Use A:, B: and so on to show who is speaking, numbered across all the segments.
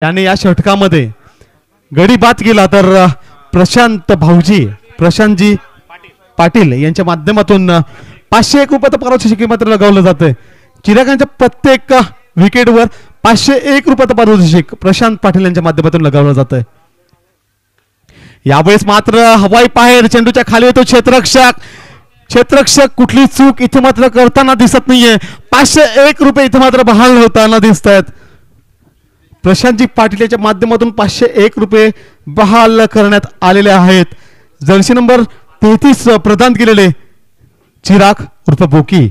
A: त्याने या षटकामध्ये गडी बाद केला तर प्रशांतजी पाटील यांच्या माध्यमातून 501 रुपयाचं पारितोषिक मात्र लगावलं जातंय. चिरागांच्या प्रत्येक विकेटवर 501 रुपयाचं पारितोषिक प्रशांत पाटील यांच्या माध्यमातून लगावलं जातंय. यावेळेस मात्र हवाई पाहेर चेंडूच्या खाली येतो क्षेत्ररक्षक कुठली चूक इथे मात्र करताना दिसत नाहीये. 501 रुपये इथे मात्र बहाल होताना दिसत आहेत. प्रशांतजी पाटील यांच्या माध्यमातून 501 रुपये बहाल करण्यात आलेले आहेत. जर्सी नंबर 33 प्रदान केलेले चिराग उर्फ बोकी.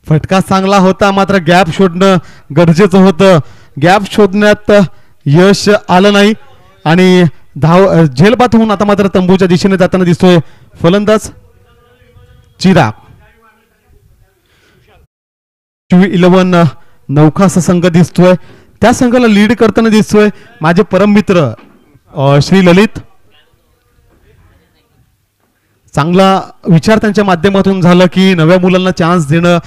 A: फटका चांगला होता मात्र गॅप शोधणं गरजेचं होतं. गॅप शोधण्यात यश आलं नाही आणि झेलबाद होऊन आता मात्र तंबूच्या दिशेने जाताना दिसतोय फलंदाज चिराग. 11 नौखा असा संघ दिसतोय. त्या संघाला लीड करताना दिसतोय माझे परम मित्र श्री ललित. चांगला विचार त्यांच्या माध्यमातून झालं की नव्या मुलांना चान्स देणं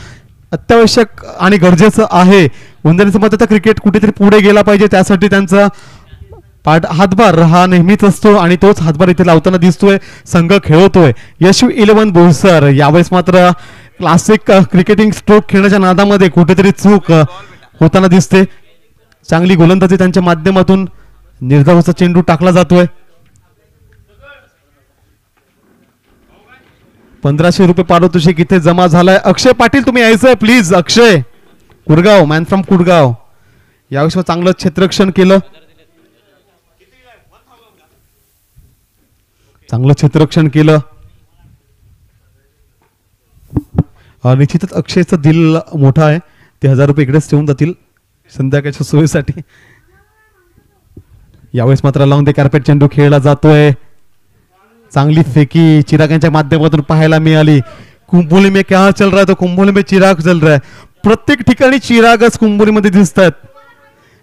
A: अत्यावश्यक आणि गरजेचं आहे. वंदनीचं मत क्रिकेट कुठेतरी पुढे गेला पाहिजे त्यासाठी त्यांचा हातभार हा नेहमीच असतो आणि तोच हातभार इथे लावताना दिसतोय. संघ खेळतोय. यशवी 11 बोईसर. यावेळेस मात्र क्लासिक क्रिकेटिंग स्ट्रोक खेळण्याच्या नादामध्ये कुठेतरी चूक होताना दिसते. चांगली गोलंदाजी त्यांच्या माध्यमातून निर्धावाचा चेंडू टाकला जातोय. 1500 रुपये पारितोषिक इथे जमा झालाय. अक्षय पाटील तुम्ही यायचंय please. Akshay Kudgaon, man from Kudgaon. यावेळेस चांगलं क्षेत्ररक्षण केलं. निश्चितच अक्षयचं दिल मोठा आहे. ते 1000 रुपये इकडेच ठेवून जातील संध्याकाळच्या सोयीसाठी. यावेळेस मात्र लावून ते कार्पेट चेंडू खेळला जातोय. चांगली फेकी चिरागांच्या माध्यमातून पाहायला मिळाली. कुंभोली में क्या चल रहा है तो कुंभोली में चिराग चल रहा है. प्रत्येक ठिकाणी चिरागच कुंभोलीमध्ये दिसत आहेत.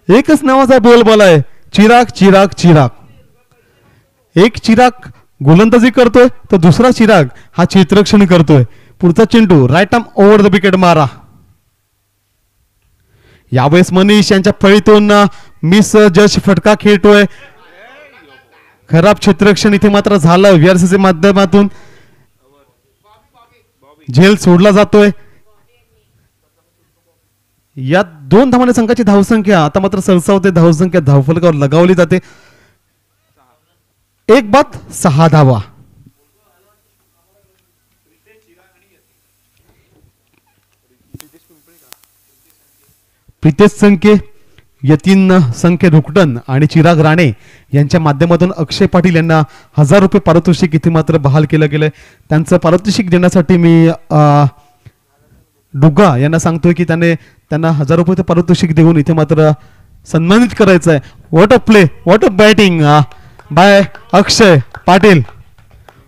A: एकच नावाचा बोलबाला आहे चिराग चिराग चिराग. एक चिराग गोलंदाजी करतोय तर दुसरा चिराग हा क्षेत्ररक्षण करतोय. पुढचा चेंडू right arm over the wicket मारा. यावेळेस मनीष यांच्या फळीतून मिस जश फटका खेळतोय. खराब क्षेत्ररक्षण इथे मात्र झालं. व्हीआरसीच्या माध्यमातून झेल सोडला जातोय. या 2 धावांनी संघाची धावसंख्या आता मात्र सरसावते. धावसंख्या धावफलकावर लगावली जाते. 1 बाद 6 धावा. प्रितेश संख्ये, यतीन संख्ये रुकटन आणि चिराग राणे यांच्या माध्यमातून अक्षय पाटील यांना 1000 रुपये पारितोषिक इथे मात्र बहाल केलं गेलंय. त्यांचं पारितोषिक देण्यासाठी मी डुग्गा यांना सांगतोय की त्यांना 1000 रुपये पारितोषिक देऊन इथे मात्र सन्मानित करायचं आहे. What a play, what a batting by Akshay Patil.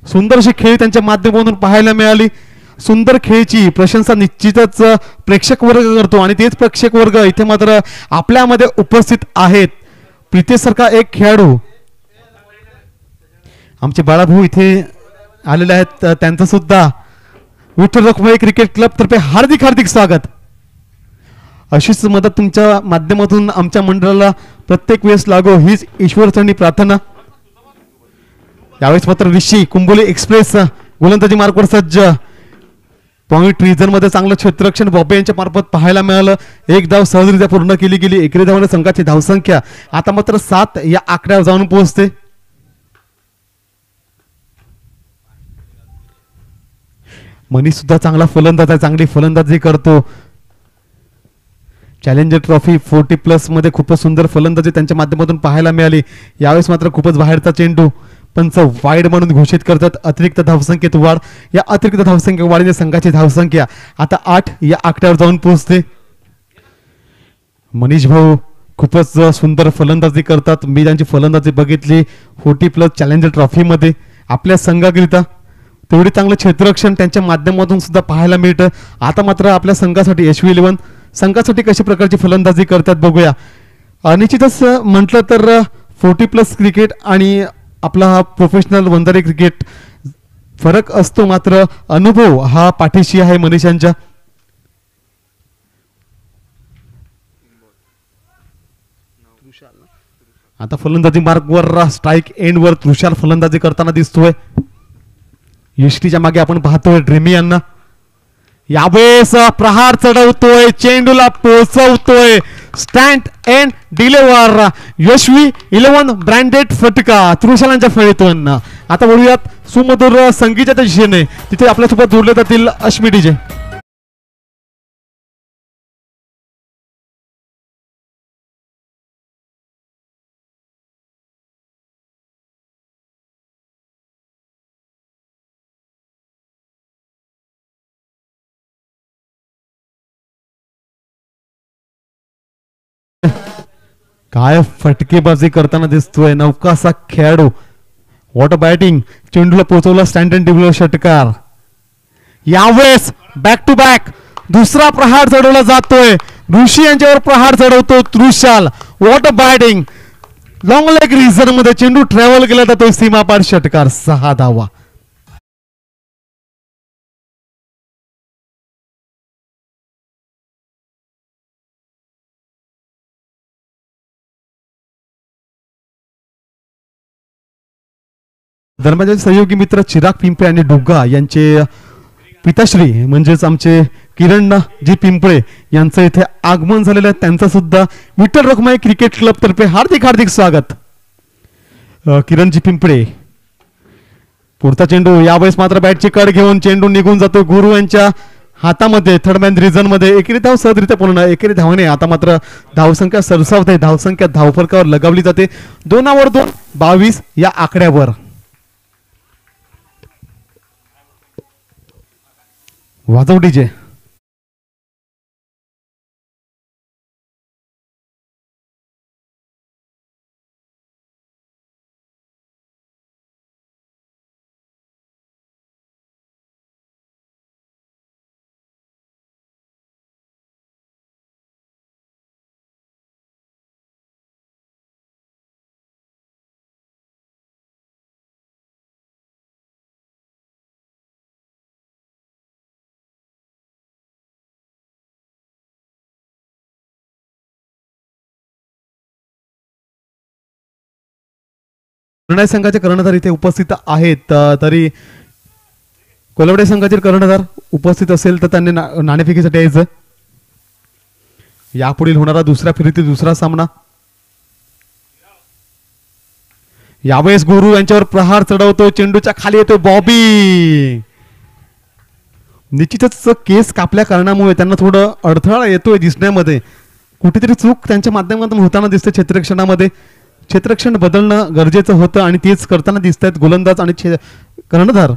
A: सुंदरशी खेळ त्यांच्या माध्यमातून पाहायला मिळाली. सुंदर खेळची प्रशंसा निश्चितच प्रेक्षक वर्ग करतो आणि तेच प्रेक्षक वर्ग इथे मात्र आपल्यामध्ये उपस्थित आहेत. प्रितेश सारखा एक खेळाडू आमचे बाळाभाऊ इथे आलेले आहेत. त्यांचं सुद्धा विठ्ठल रखुमाई क्रिकेट क्लब तर्फे हार्दिक हार्दिक स्वागत. अशीच मदत तुमच्या माध्यमातून आमच्या मंडळाला प्रत्येक वेळेस लागो हीच ईश्वरचरणी प्रार्थना. यावेळेस मात्र ऋषी कुंभोली एक्सप्रेस गोलंदाजी मार्कवर सज्ज. पॉइंट रिझन मध्ये चांगलं क्षेत्ररक्षण बॉबे यांच्या मार्फत पाहायला मिळालं. 1 धाव सहजरित्या पूर्ण केली गेली. 11 धावाने संघाची धावसंख्या आता मात्र 7 या आकड्यावर जाऊन पोहोचते. मनीष सुद्धा चांगला फलंदाज आहे. चांगली फलंदाजी करतो. चॅलेंजर ट्रॉफी 40+ मध्ये खूपच सुंदर फलंदाजी त्यांच्या माध्यमातून पाहायला मिळाली. यावेळेस मात्र खूपच बाहेरचा चेंडू पंच वाईड म्हणून घोषित करतात. अतिरिक्त धावसंख्येत वाढ. या अतिरिक्त धावसंख्या वाढीने संघाची धावसंख्या आता 8 या आकड्यावर जाऊन पोहोचते. मनीष भाऊ खूपच सुंदर फलंदाजी करतात. मी त्यांची फलंदाजी बघितली 40+ चॅलेंजर ट्रॉफी मध्ये आपल्या संघाकरिता. तेवढी चांगलं क्षेत्ररक्षण त्यांच्या माध्यमातून सुद्धा पाहायला मिळतं. आता मात्र आपल्या संघासाठी यशवी 11 संघासाठी कशा प्रकारची फलंदाजी करतात बघूया. निश्चितच म्हटलं तर 40+ क्रिकेट आणि आपला हा प्रोफेशनल वंदारी क्रिकेट फरक असतो. मात्र अनुभव हा पाठीशी आहे मनीषांच्या. आता फलंदाजी मार्गवर स्ट्राईक एंडवर तुषार फलंदाजी करताना दिसतोय. यष्टीच्या मागे आपण पाहतोय ड्रीमी यांना. यावेळेस प्रहार चढवतोय, चेंडूला पोहोचवतोय, स्टँड एंड डिलेवर, यशवी 11 ब्रँडेड फटका त्रुशालांच्या फळीतून. आता बोलूयात सुमधुर संगीताच्या दिशेने, तिथे आपल्यासोबत जोडले जातील अश्मी डीजे. काय फटकेबाजी करताना दिसतोय नौकासा खेळाडू. वॉटर बॅटिंग, चेंडूला पोहोचवला स्टँड अँड डिलेवर षटकार. यावेळेस बॅक टू बॅक दुसरा प्रहार चढवला जातोय. ऋषी यांच्यावर प्रहार चढवतो Trushal. What a batting, long leg region मध्ये चेंडू ट्रॅव्हल केला जातोय, सीमापार षटकार, 6 धावा. दरम्यान सहयोगी मित्र चिराग पिंपळे आणि डुग्गा यांचे पिताश्री म्हणजेच आमचे किरण जी पिंपळे यांचं इथे आगमन झालेलं आहे. त्यांचं सुद्धा विठ्ठल रखुमाई क्रिकेट क्लब तर्फे हार्दिक हार्दिक स्वागत. किरणजी पिंपळे, पुढचा चेंडू, यावेळेस मात्र बॅटची कड घेऊन चेंडू निघून जातो गुरु यांच्या हातामध्ये. थर्डमॅन रिझन मध्ये एकेरी धाव सहजरित्या पूर्ण, एकेरी धावणे. आता मात्र धावसंख्या सरसावते, धावसंख्या धावफलकावर लगावली जाते. 2/2, 22 या आकड्यावर. वाजव डीजे. निर्णय संघाचे कर्णधार इथे उपस्थित आहेत. तरी कोलवडे संघाचे कर्णधार उपस्थित असेल तर त्यांनी नाणेफेकीसाठी यायचं. यापुढील होणारा दुसऱ्या फेरीतील दुसरा सामना. यावेळेस गुरु यांच्यावर प्रहार चढवतो, चेंडूच्या खाली येतो बॉबी. निश्चितच केस कापल्या कारणामुळे त्यांना थोडं अडथळा येतोय दिसण्यामध्ये. कुठेतरी चूक त्यांच्या माध्यमातून होताना दिसते क्षेत्ररक्षणामध्ये. क्षेत्ररक्षण बदलणं गरजेचं होतं आणि तेच करताना दिसत आहेत गोलंदाज आणि कर्णधार.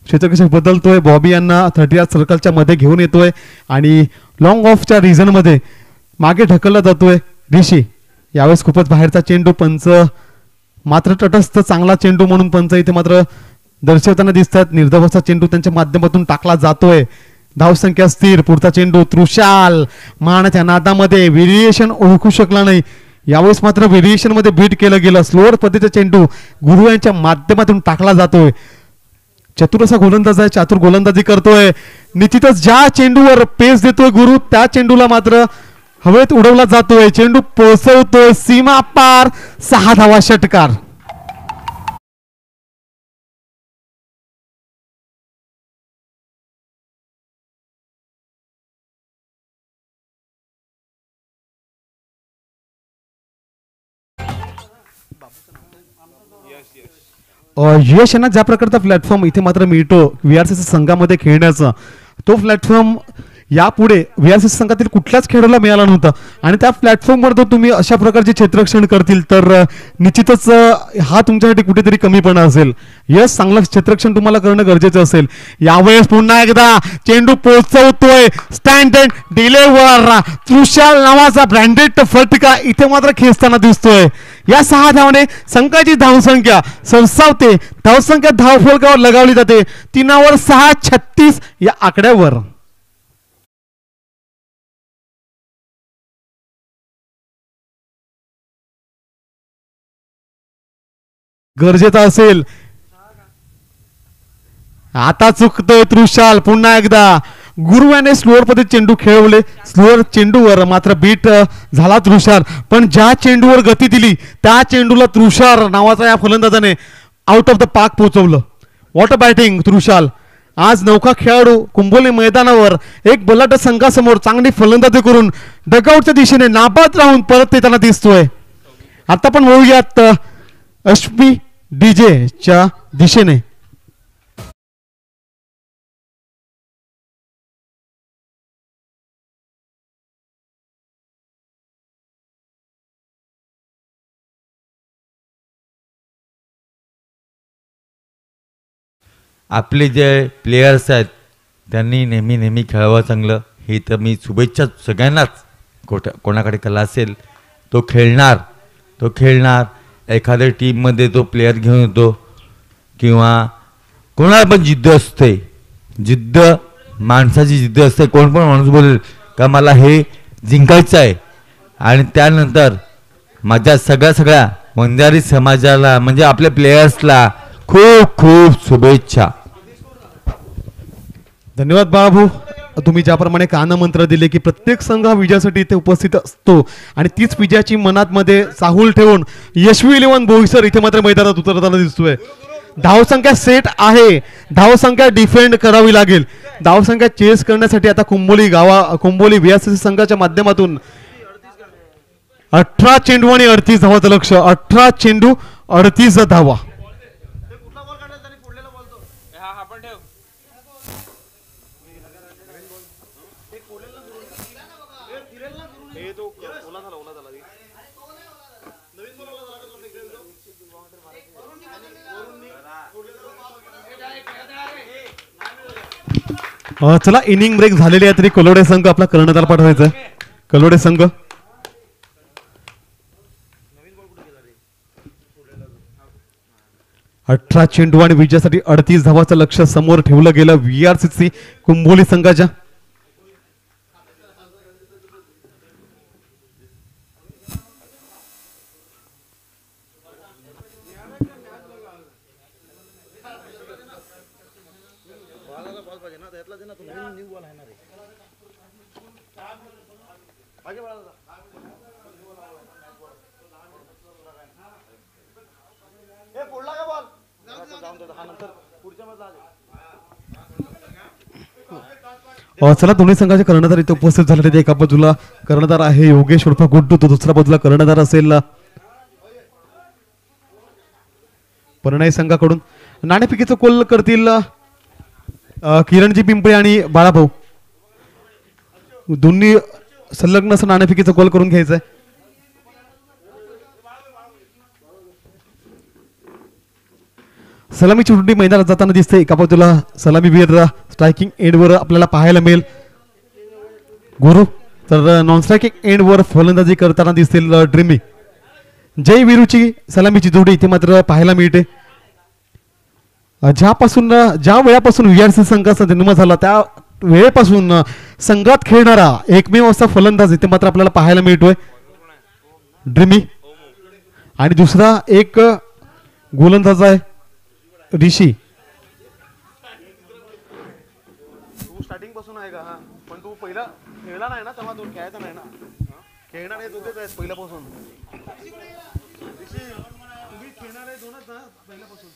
A: क्षेत्ररक्षण बदलतोय, बॉबी यांना 30 सर्कलच्या मध्ये घेऊन येतोय आणि लॉंग ऑफच्या रिझन मध्ये मागे ढकलला जातोय ऋषी. यावेळेस खूपच बाहेरचा चेंडू, पंच मात्र तटस्थ चांगला चेंडू म्हणून पंच इथे मात्र दर्शवताना दिसतात. निर्धावाचा चेंडू त्यांच्या माध्यमातून टाकला जातोय. धावसंख्या स्थिर. पुढचा चेंडू त्रुशाल मानाच्या नादामध्ये व्हेरिएशन ओळखू शकला नाही. यावेळेस मात्र व्हेरिएशन मध्ये बीट केलं गेलं. स्लोअर पद्धतीचा चेंडू गुरु यांच्या माध्यमातून टाकला जातोय. चतुर असा गोलंदाज आहे, चातुर गोलंदाजी करतोय. निश्चितच ज्या चेंडूवर पेस देतोय गुरु त्या चेंडूला मात्र हवेत उडवला जातोय. चेंडू पोहोचवतोय सीमा पार, 6 धावा षटकार. यश यांना ज्या प्रकारचा प्लॅटफॉर्म इथे मात्र मिळतो व्हीआरसीसी संघामध्ये खेळण्याचा, तो प्लॅटफॉर्म यापुढे व्हीआरसीसी संघातील कुठल्याच खेळाडूला मिळाला नव्हता. आणि त्या प्लॅटफॉर्मवर जर तुम्ही अशा प्रकारचे क्षेत्ररक्षण करतील तर निश्चितच हा तुमच्यासाठी कुठेतरी कमीपणा असेल. यश चांगलं क्षेत्ररक्षण तुम्हाला करणं गरजेचं असेल. यावेळेस पुन्हा एकदा चेंडू पोहोचवतोय स्टँड अँड डिलेवर. त्रुशाल नावाचा ब्रँडेड फटका इथे मात्र खेचताना दिसतोय. या 6 धावाने संघाची धावसंख्या सरसावते. धावसंख्या धावफलकावर लगावली जाते 3/6, 36 या आकड्यावर. गरजेचा असेल. आता चुकतोय त्रुशाल. पुन्हा एकदा गुरु याने स्लोअर पद्धत चेंडू खेळवले. स्लोअर चेंडूवर मात्र बीट झाला तृषार, पण ज्या चेंडूवर गती दिली त्या चेंडूला तृषार नावाचा या फलंदाजाने आउट ऑफ द पार्क पोहोचवलं. What a batting Trushal. आज नौका खेळाडू कुंभोली मैदानावर एक बलाढ्य संघासमोर चांगली फलंदाजी करून डगआउटच्या दिशेने नाबाद राहून परत येताना दिसतोय. आता पण वळूयात अश्मी डीजे च्या दिशेने.
B: आपले जे प्लेयर्स आहेत त्यांनी नेहमी खेळावं चांगलं. ही तर मी शुभेच्छा सगळ्यांनाच. कोणाकडे कला असेल तो खेळणार. एखाद्या टीममध्ये तो प्लेयर घेऊन येतो किंवा कोणाला पण जिद्द असते. माणसाची जिद्द असते. कोण पण माणूस बोलेल का मला हे जिंकायचं आहे. आणि त्यानंतर माझ्या सगळ्या वंजारी समाजाला म्हणजे आपल्या प्लेयर्सला खूप खूप शुभेच्छा.
A: धन्यवाद बाळाभाऊ. तुम्ही ज्याप्रमाणे कानमंत्र दिले की प्रत्येक संघ हा विजयासाठी इथे उपस्थित असतो आणि तीच विजयाची मनात मध्ये चाहूल ठेवून यशवी 11 बोईसर इथे मात्र मैदानात उतरताना दिसतोय. धावसंख्या सेट आहे. धावसंख्या डिफेंड करावी लागेल. धावसंख्या चेस करण्यासाठी आता कुंभोली VSC संघाच्या माध्यमातून 18 चेंडू आणि 38 धावाचं लक्ष. 18 चेंडू 38 धावा. चला इनिंग ब्रेक झालेली आहे तरी कलोडे संघ आपला कर्णधार पाठवायचा. कलोडे संघ 18 चेंडू आणि विजयासाठी 38 धावाचं लक्ष समोर ठेवलं गेलं VRCC कुंभोली संघाच्या. चला दोन्ही संघाचे कर्णधार इथे उपस्थित झालेले. एका बाजूला कर्णधार आहे योगेश उर्फ गुड्डू, तो दुसऱ्या बाजूला कर्णधार असेल परिणय संघाकडून. नाणेफेकीचं कोल करतील किरणजी पिंपळे आणि बाळाभाऊ. दोन्ही संलग्न असं नाणेफेकीचं कोल करून घ्यायचंय. सलामीची उड्डी मैदानात जाताना दिसते. एका बाजूला सलामीवीर स्ट्रायकिंग एंडवर आपल्याला पाहायला मिळेल गुरु, तर नॉन स्ट्रायकिंग एंडवर फलंदाजी करताना दिसतील ड्रीमी. जय वीरूची सलामीची जोडी इथे मात्र पाहायला मिळते. ज्या वेळापासून VRCC संघाचा जन्म झाला त्या वेळेपासून संघात खेळणारा एकमेव असा फलंदाज इथे मात्र आपल्याला पाहायला मिळतोय ड्रीमी. आणि दुसरा एक गोलंदाज आहे ऋषी.
C: तू स्टार्टिंग पासून आहे का? हा, पण तू पहिला खेळला नाही ना तेव्हा. तू खेळायचा नाही ना. खेळणार आहे दोघेच आहेत पहिल्यापासून. तुम्ही खेळणार आहे दोनच ना पहिल्यापासून.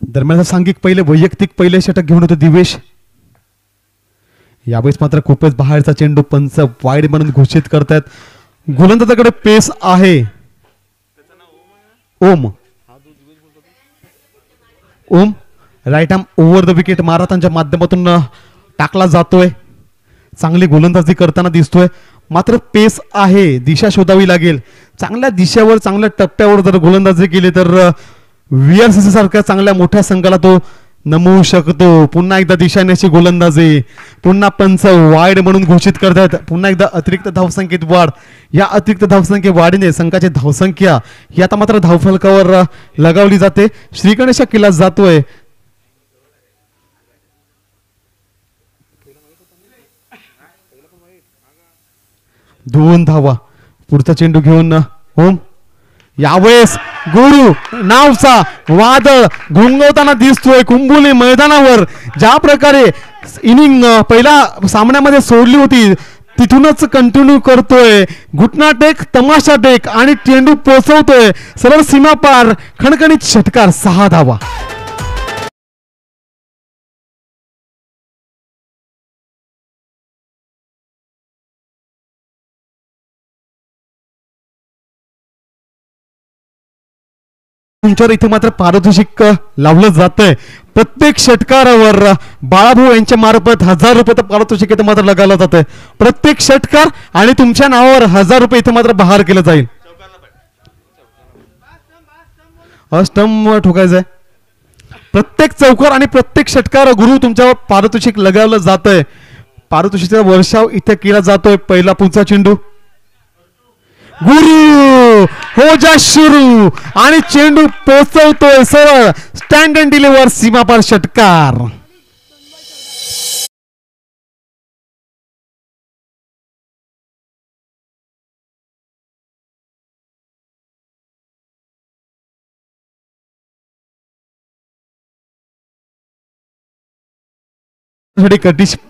A: दरम्यान सांघिक पहिले वैयक्तिक पहिले षटक घेऊन होते दिवेश. यावेळेस मात्र खूपच बाहेरचा चेंडू पंच वाईड म्हणून घोषित करतात. गोलंदाजाकडे पेस आहे Om. Right arm over the wicket मारतांच्या माध्यमातून टाकला जातोय. चांगली गोलंदाजी करताना दिसतोय. मात्र पेस आहे, दिशा शोधावी लागेल. चांगल्या दिशेवर चांगल्या टप्प्यावर जर गोलंदाजी केली तर VRCC सारख्या चांगल्या मोठ्या संघाला तो नमवू शकतो. पुन्हा एकदा दिशानेची गोलंदाजी. पुन्हा पंच वाईड म्हणून घोषित करतात. पुन्हा एकदा अतिरिक्त धावसंख्येत वाढ. या अतिरिक्त धावसंख्ये वाढीने संघाची धावसंख्या ही आता मात्र धावफलकावर लगावली जाते. श्रीगणेशा किल्ला जातोय. 2 धावा. पुढचा चेंडू घेऊन ओम. यावेळेस गुरु नावचा वादळ घोंगवताना दिसतोय कुंभुली मैदानावर. ज्या प्रकारे इनिंग पहिल्या सामन्यामध्ये सोडली होती तिथूनच कंटिन्यू करतोय. घुटना टेक तमाशा टेक आणि चेंडू पोचवतोय सरळ सीमा पार. खणखणीत षटकार. 6 धावा. तुमच्यावर इथे मात्र पारितोषिक लावलं जातंय. प्रत्येक षटकारावर बाळाभाऊ यांच्या मार्फत 1000 रुपये पारितोषिक इथे मात्र लगावलं जातंय. प्रत्येक षटकार आणि तुमच्या नावावर 1000 रुपये इथे मात्र बहार केलं जाईल. स्टंप ठोकायचंय. प्रत्येक चौकार आणि प्रत्येक षटकार गुरु तुमच्यावर पारितोषिक लगावलं जातंय. पारितोषिकचा वर्षाव इथे केला जातोय. पहिला पुढचा चेंडू गुरु हो जा सुरू आणि चेंडू पोचवतोय सरळ स्टँड अँड डिलिव्हर सीमापार. षटकार.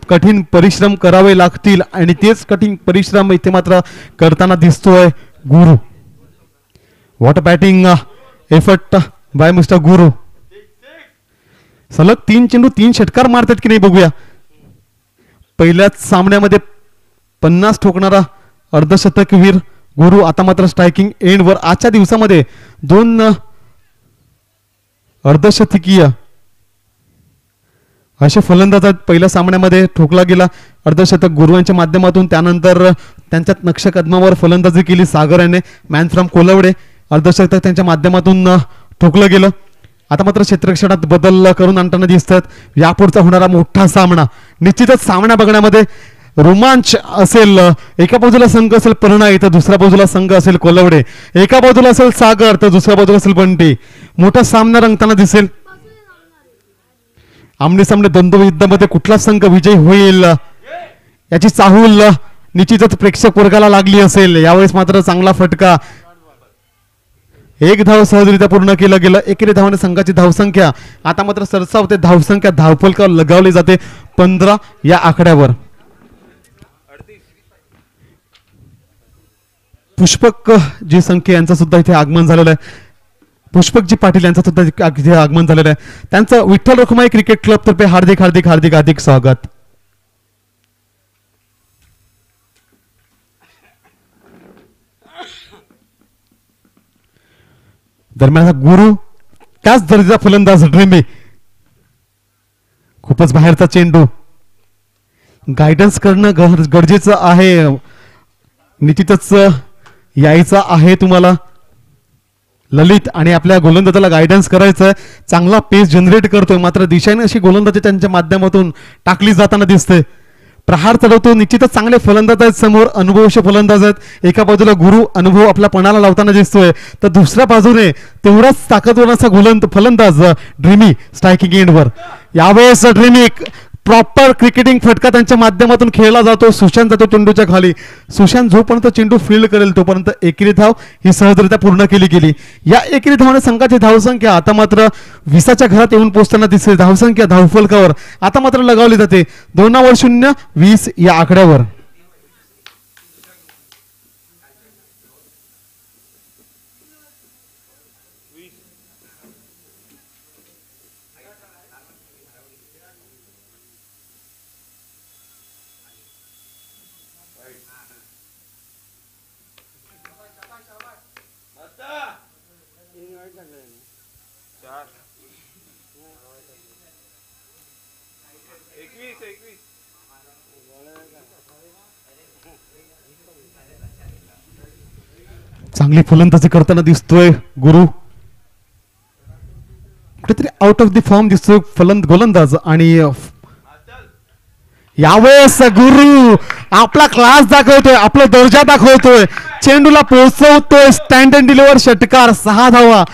A: कठीण परिश्रम करावे लागतील आणि तेच कठीण परिश्रम इथे मात्र करताना दिसतोय गुरु. What batting effort bye mister गुरु. सलग 3 चेंडू 3 षटकार मारतात की नाही बघूया. पहिल्याच सामन्यामध्ये 50 ठोकणारा अर्धशतकवीर गुरु आता मात्र स्ट्रायकिंग एंडवर. आजच्या दिवसामध्ये 2 अर्धशतकीय असे फलंदाज आहेत. पहिल्या सामन्यामध्ये ठोकला गेला अर्धशतक गुरुवांच्या माध्यमातून. त्यानंतर त्यांच्या नक्षकदमावर फलंदाजी केली सागर याने. Man from Kolwade. अर्धशतक त्यांच्या माध्यमातून ठोकलं गेलं. आता मात्र क्षेत्ररक्षणात बदल करून आणताना दिसतात. यापुढचा होणारा मोठा सामना निश्चितच सामना बघण्यामध्ये रोमांच असेल. एका बाजूला संघ असेल परणाई तर दुसऱ्या बाजूला संघ असेल कोलवडे. एका बाजूला असेल सागर तर दुसऱ्या बाजूला असेल बंटी. मोठा सामना रंगताना दिसेल. आमने सामने द्वंद्व युद्धामध्ये कुठला संघ विजयी होईल याची चाहूल निश्चितच प्रेक्षक वर्गाला लागली असेल. यावेळेस मात्र चांगला फटका. 1 धाव सहजरित्या पूर्ण केलं गेलं. एकेरी धावाने संघाची धावसंख्या आता मात्र सरसावते. धावसंख्या धावफलकावर लगावली जाते 15 या आकड्यावर. पुष्पक जी संख्या यांचं सुद्धा इथे आगमन झालेलं आहे. पुष्पकजी पाटील यांचं सुद्धा इथे आगमन झालेलं आहे. त्यांचं विठ्ठल रखुमाई क्रिकेट क्लब तर्फे हार्दिक हार्दिक हार्दिक हार्दिक स्वागत. दरम्यान गुरु त्याच दर्जाचा फलंदाज ड्रीमी. खूपच बाहेरचा चेंडू. गायडन्स करणं गरजेचं आहे. निश्चितच यायचं आहे तुम्हाला ललित आणि आपल्या गोलंदाजाला गायडन्स करायचं. चांगला पेस जनरेट करतोय मात्र दिशाने अशी गोलंदाजी त्यांच्या माध्यमातून टाकली जाताना दिसते. प्रहार चढवतो. निश्चितच चांगले फलंदाज आहेत समोर. अनुभवशी फलंदाज आहेत. एका बाजूला गुरु अनुभव आपल्या पणाला लावताना दिसतोय तर दुसऱ्या बाजूने तेवढाच ताकदवर असा फलंदाज ड्रीमी स्ट्रायकिंग एंडवर. यावेळेस ड्रीमी प्रॉपर क्रिकेटिंग फटका त्यांच्या माध्यमातून खेळला जातो. सुशांत जातो चेंडूच्या खाली. सुशांत जोपर्यंत चेंडू फील्ड करेल तोपर्यंत एकेरी धाव ही सहजरित्या पूर्ण केली गेली. या एकेरी धावाने संघाची धावसंख्या आता मात्र 20च्या घरात येऊन पोहोचताना दिसते. धावसंख्या धावफलकावर आता मात्र लगावली जाते 2/0 20 या आकड्यावर. चांगली फलंदाजी करताना दिसतोय गुरु. कुठेतरी आउट ऑफ द फॉर्म दिसतोय गोलंदाज. आणि यावेळेस गुरु आपला क्लास दाखवतोय. आपला दर्जा दाखवतोय. चेंडूला पोहोचवतोय स्टँड अँड डिलिव्हर. षटकार. 6 धावा.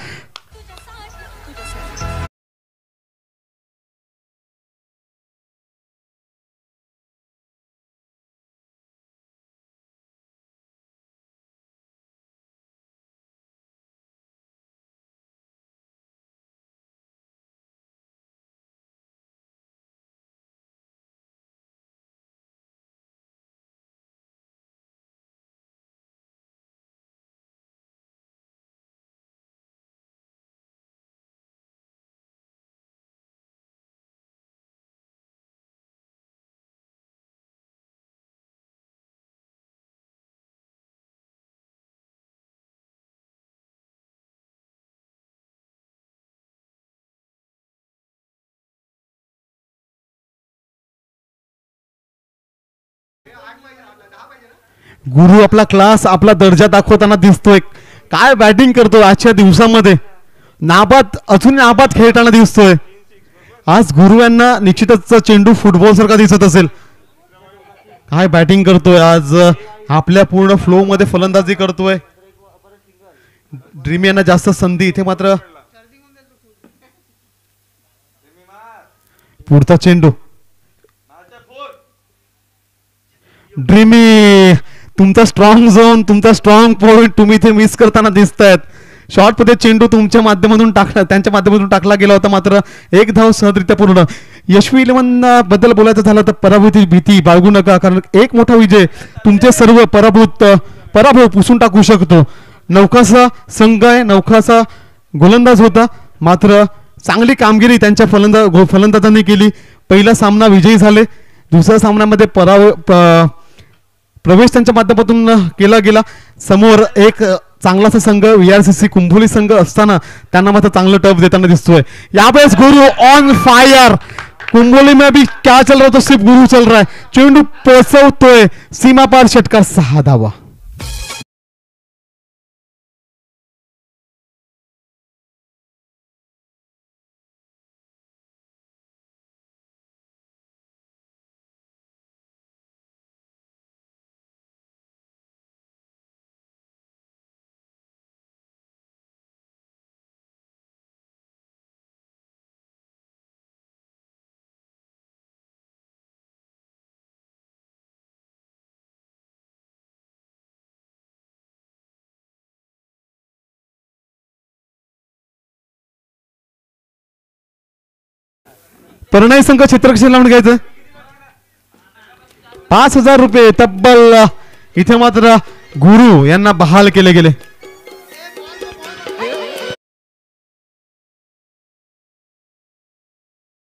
A: गुरु आपला क्लास आपला दर्जा दाखवताना दिसतोय. काय बॅटिंग करतोय आजच्या दिवसामध्ये. नाबाद अजून नाबाद खेळताना दिसतोय. आज गुरु यांना निश्चितच चेंडू फुटबॉल सारखा दिसत असेल. काय बॅटिंग करतोय आज. आपल्या पूर्ण फ्लो मध्ये फलंदाजी करतोय. ड्रीमी यांना जास्त संधी. इथे मात्र पुढचा चेंडू. ड्रीमी तुमचा स्ट्रॉंग झोन तुमचा स्ट्रॉंग पॉइंट तुम्ही इथे मिस करताना दिसतायत. शॉर्ट मध्ये चेंडू तुमच्या माध्यमातून टाकला त्यांच्या माध्यमातून टाकला गेला होता मात्र एक धाव सहजरित्या पूर्ण. यशवी इलेव्हन बद्दल बोलायचं झालं तर पराभूती भीती बाळगू नका कारण एक मोठा विजय तुमचे सर्व पराभव पुसून टाकू शकतो. नौकाचा संघ आहे. नौकाचा गोलंदाज होता मात्र चांगली कामगिरी त्यांच्या फलंदाजांनी केली. पहिला सामना विजयी झाले. दुसऱ्या सामन्यामध्ये प्रवेश त्यांच्या माध्यमातून केला गेला. समोर एक चांगलासा संघ VRCC कुंभोली संघ असताना त्यांना मात्र चांगलं टफ देताना दिसतोय. यावेळेस गुरु ऑन फायर. कुंभोली में भी क्या चल रहा तो सिर्फ गुरु चल रहा है. चेंडू पोचवतोय सीमा पार. षटकार 6 धावा. प्रणय संघ चित्रक्षेत्र लावून घ्यायचं. 5,000 रुपये तब्बल इथे मात्र गुरु यांना बहाल केले गेले.